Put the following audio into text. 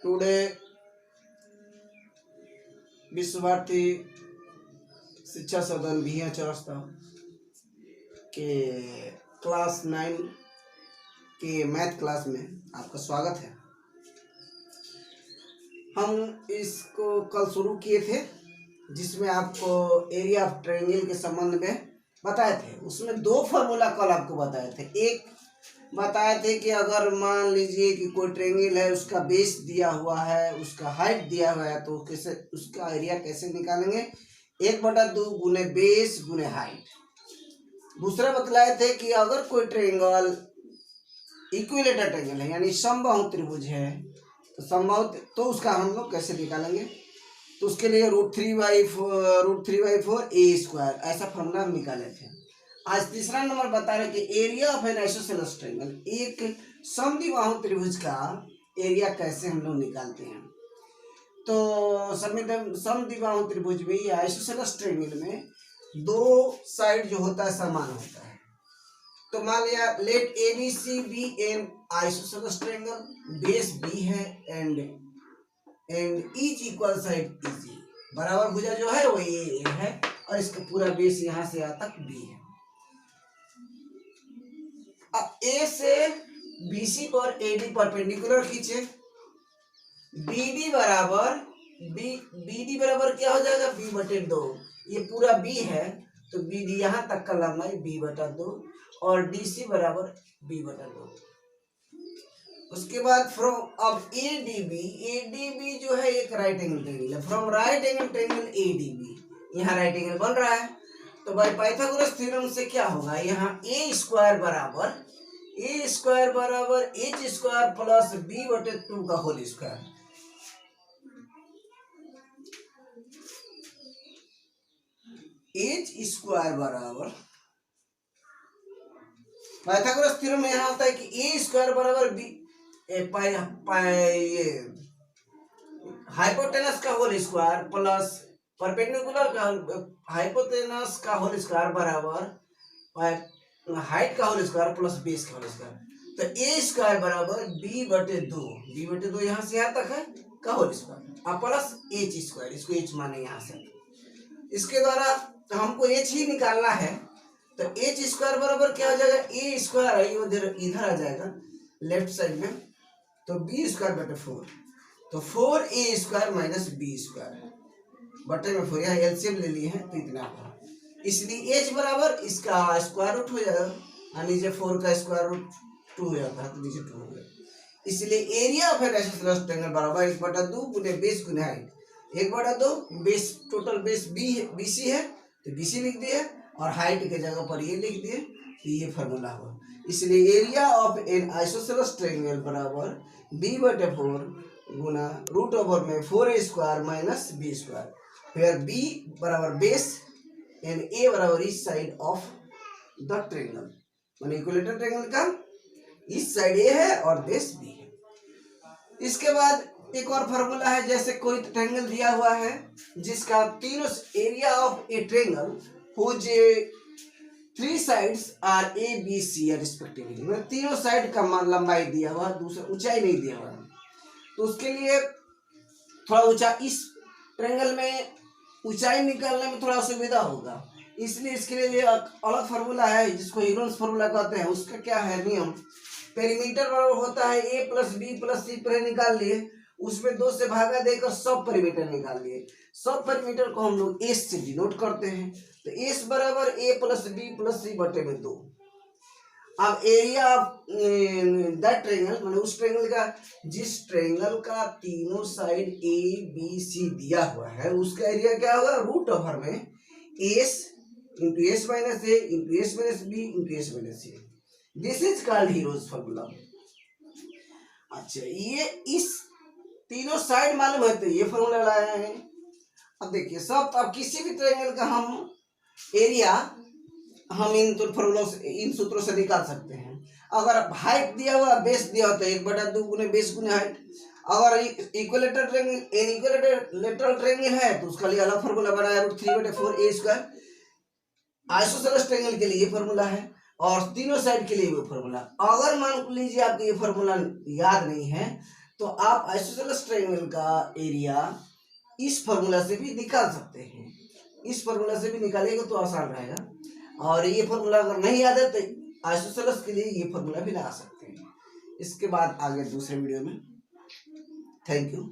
Today विश्व भारती शिक्षा सदन भिया चौरस्ता के क्लास 9 के मैथ क्लास में आपका स्वागत है। हम इसको कल शुरू किए थे जिसमें आपको एरिया ऑफ ट्रायंगल के संबंध में बताए थे। उसमें दो फार्मूला कल आपको बताए थे। एक बताए थे कि अगर मान लीजिए कि कोई ट्रायंगल है, उसका बेस दिया हुआ है, उसका हाइट दिया हुआ है, तो कैसे उसका एरिया कैसे निकालेंगे, 1/2 गुने बेस गुने हाइट। दूसरा बतलाए थे कि अगर कोई ट्रायंगल इक्विलेटरल ट्रायंगल है यानी समबाहु त्रिभुज है तो उसका हम लोग कैसे निकालेंगे। तो उसके लिए √3/4 a² ऐसा फॉर्मूला हम निकाले थे। आज तीसरा नंबर बता रहे कि area of N isosceles triangle, एक समद्विबाहु त्रिभुज का एरिया कैसे हम लोग निकालते हैं। तो समद्विबाहु त्रिभुज में या आइसोसेलेस ट्रायंगल में दो साइड जो होता है समान होता है। तो मान लिया let ABC be an isosceles triangle, base B है and each equal side EC, बराबर भुजा जो है वो A है और इसका पूरा बेस यहाँ से यहाँ तक B है। अब A से BC पर AD परपेंडिकुलर खींचे। BD बराबर क्या हो जाएगा, B/2। ये पूरा B है तो BD यहाँ तक का लंबाई B/2 और DC बराबर B/2। उसके बाद फ्रॉम अब ADB जो है एक राइट एंगल ट्रायंगल है। From right angle triangle ADB, यहाँ राइट एंगल बन रहा है तो बाय पाइथागोरस थ्योरम से क्या होगा, यहाँ A² बराबर H² प्लस B/2 का होल स्क्वायर। H² बराबर पाइथागोरस थ्योरम में यहाँ होता है कि A² बराबर हाइपोटेनस का होल स्क्वायर प्लस परपेंडिकुलर का हाइपोटेनस का होल स्क्वायर बराबर हाइट का होल स्क्वायर प्लस बेस का होल स्क्वायर। तो A² बराबर B/2 यहाँ से यहाँ तक है का होल स्क्वायर और प्लस H², इसको H माने यहाँ से। इसके द्वारा हमको H ही निकालना है तो H² बराबर क्या हो जाएगा, A² इधर आ जाएगा लेफ्ट साइड में, तो B²/4, तो 4A² माइनस B² बटे में 4, यहाँ एलसीएम ले लिए हैं तो इतना होगा। इसलिए H बराबर इसका स्क्वायर रूट हो जाएगा और नीचे 4 का स्क्वायर रूट 2 हो जाता है तो नीचे 2 हो गया। इसलिए area of N isosceles triangle बराबर 1/2 गुने बेस गुने height. 1/2 base, total base BC है तो BC लिख दिए और हाइट के जगह पर ये लिख दिए तो ये फार्मूला हुआ। इसलिए area of N isosceles triangle बराबर B/4 Guna √4A² minus B², where B बराबर बेस एंड A बराबर इस साइड ऑफ द ट्रायंगल, माने इक्विलेटरल ट्रायंगल का इस साइड A है और बेस B है। इसके बाद एक और फार्मूला है, जैसे कोई ट्रायंगल दिया हुआ है जिसका तीनों area of a triangle whose 3 sides are ABC respectively, मतलब तीनों साइड का लंबाई दिया हुआ, दूसरा ऊंचाई नहीं दिया हुआ, तो उसके लिए थोड़ा ऊंचा, इस ट्रायंगल में ऊंचाई निकालने में थोड़ा सुविधा होगा, इसलिए इसके लिए अलग फार्मूला है जिसको हीरोन्स फार्मूला कहते हैं। उसका क्या है नियम, पेरीमीटर बराबर होता है A + B + C पर निकाल लिए, उसमें 2 से भागा देकर सब पेरीमीटर निकाल लिए। सब पेरीमीटर को हम लोग S से डिनोट करते हैं, तो S बराबर A + B + C बटे में 2। अब एरिया ऑफ दैट ट्रायंगल, माने उस ट्रायंगल का, जिस ट्रायंगल का तीनों साइड ABC दिया हुआ है उसका एरिया क्या होगा, √ओवर में S × S - A × S - B × S - C। This is called heroes formula. अच्छा, ये इस तीनों साइड मालूम है तो ये फार्मूला लाया है। अब देखिए सब, अब किसी भी ट्रायंगल का हम एरिया हम इन सूत्रों से निकाल सकते हैं। अगर हाइट दिया हुआ, बेस दिया हुआ तो 1/2 गुने बेस गुने हाइट। अगर इक्विलेटरल ट्रायंगल है तो उसका लिए अलग फार्मूला बनाया, √3/4A²। आइसोसेलेस ट्रायंगल के लिए ये फार्मूला है और तीनों साइड के लिए वो फार्मूला। अगर मान लीजिए आपको ये फार्मूला याद नहीं है तो आप आइसोसेलेस ट्रायंगल का एरिया इस फॉर्मूला से भी निकाल सकते हैं। इस फॉर्मूला से भी निकालेंगे तो आसान रहेगा। और ये फॉर्मूला अगर नहीं याद है तो आइसोसेलेस के लिए ये फॉर्मूला भी लगा सकते हैं। इसके बाद आगे दूसरे वीडियो में। Thank you.